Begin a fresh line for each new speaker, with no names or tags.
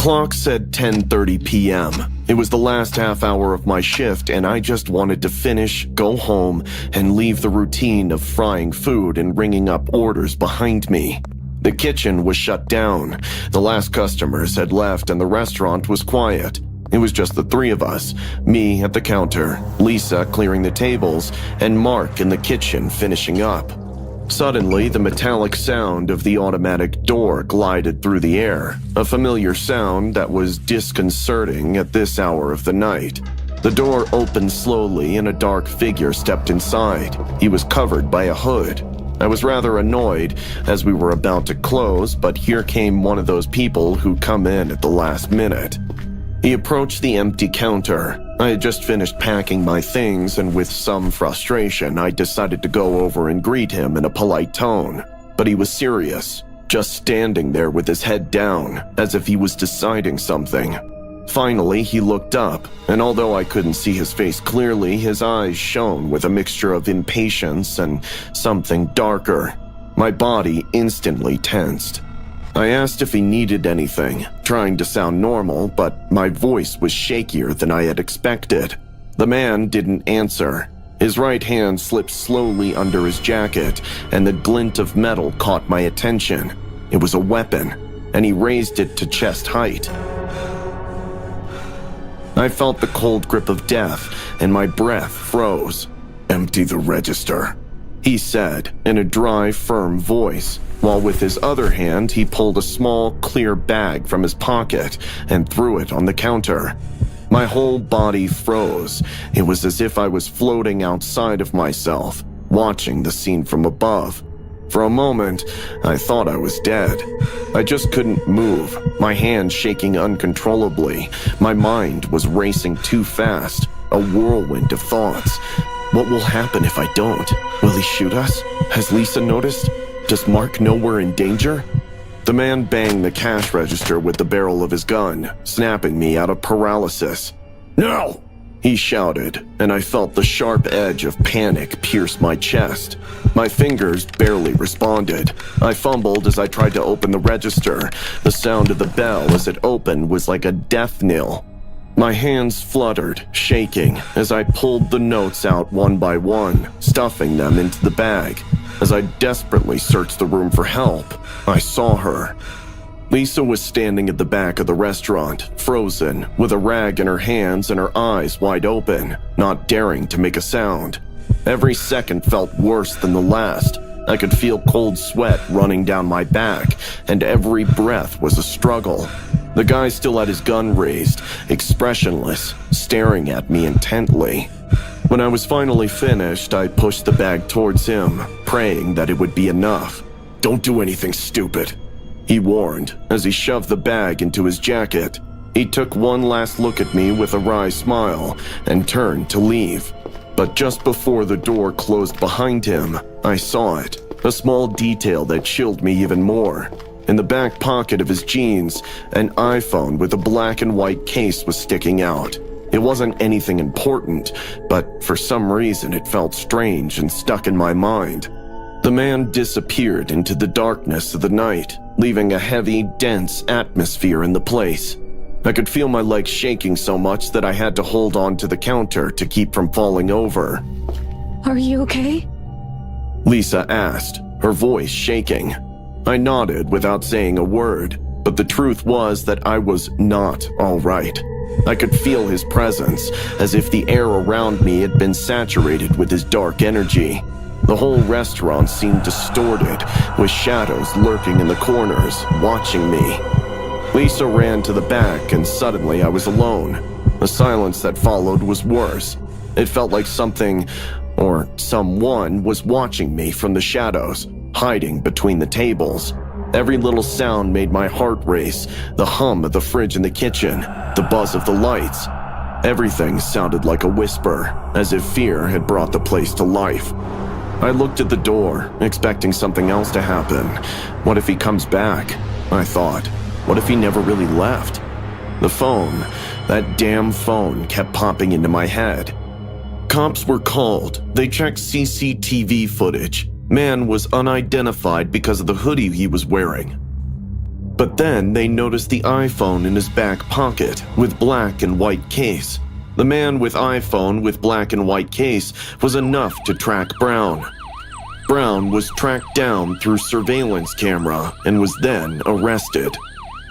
clock said 10:30 p.m. It was the last half hour of my shift, and I just wanted to finish, go home, and leave the routine of frying food and ringing up orders behind me. The kitchen was shut down. The last customers had left and the restaurant was quiet. It was just the three of us, me at the counter, Lisa clearing the tables, and Mark in the kitchen finishing up. Suddenly, the metallic sound of the automatic door glided through the air, a familiar sound that was disconcerting at this hour of the night. The door opened slowly and a dark figure stepped inside. He was covered by a hood. I was rather annoyed as we were about to close, but here came one of those people who come in at the last minute. He approached the empty counter. I had just finished packing my things, and with some frustration, I decided to go over and greet him in a polite tone. But he was serious, just standing there with his head down, as if he was deciding something. Finally, he looked up, and although I couldn't see his face clearly, his eyes shone with a mixture of impatience and something darker. My body instantly tensed. I asked if he needed anything, trying to sound normal, but my voice was shakier than I had expected. The man didn't answer. His right hand slipped slowly under his jacket, and the glint of metal caught my attention. It was a weapon, and he raised it to chest height. I felt the cold grip of death, and my breath froze. "Empty the register," he said in a dry, firm voice, while with his other hand he pulled a small, clear bag from his pocket and threw it on the counter. My whole body froze. It was as if I was floating outside of myself, watching the scene from above. For a moment, I thought I was dead. I just couldn't move, my hands shaking uncontrollably. My mind was racing too fast, a whirlwind of thoughts. What will happen if I don't? Will he shoot us? Has Lisa noticed? Does Mark know we're in danger? The man banged the cash register with the barrel of his gun, snapping me out of paralysis. "No!" he shouted, and I felt the sharp edge of panic pierce my chest. My fingers barely responded. I fumbled as I tried to open the register. The sound of the bell as it opened was like a death knell. My hands fluttered, shaking, as I pulled the notes out one by one, stuffing them into the bag. As I desperately searched the room for help, I saw her. Lisa was standing at the back of the restaurant, frozen, with a rag in her hands and her eyes wide open, not daring to make a sound. Every second felt worse than the last. I could feel cold sweat running down my back, and every breath was a struggle. The guy still had his gun raised, expressionless, staring at me intently. When I was finally finished, I pushed the bag towards him, praying that it would be enough. "Don't do anything stupid," he warned as he shoved the bag into his jacket. He took one last look at me with a wry smile and turned to leave. But just before the door closed behind him, I saw it, a small detail that chilled me even more. In the back pocket of his jeans, an iPhone with a black and white case was sticking out. It wasn't anything important, but for some reason it felt strange and stuck in my mind. The man disappeared into the darkness of the night, leaving a heavy, dense atmosphere in the place. I could feel my legs shaking so much that I had to hold on to the counter to keep from falling over.
"Are you okay?"
Lisa asked, her voice shaking. I nodded without saying a word, but the truth was that I was not all right. I could feel his presence, as if the air around me had been saturated with his dark energy. The whole restaurant seemed distorted, with shadows lurking in the corners, watching me. Lisa ran to the back, and suddenly I was alone. The silence that followed was worse. It felt like something, or someone, was watching me from the shadows, hiding between the tables. Every little sound made my heart race, the hum of the fridge in the kitchen, the buzz of the lights. Everything sounded like a whisper, as if fear had brought the place to life. I looked at the door, expecting something else to happen. What if he comes back? I thought. What if he never really left? The phone, that damn phone, kept popping into my head. Cops were called. They checked CCTV footage. Man was unidentified because of the hoodie he was wearing. But then they noticed the iPhone in his back pocket with black and white case. The man with iPhone with black and white case was enough to track Brown. Brown was tracked down through surveillance camera and was then arrested.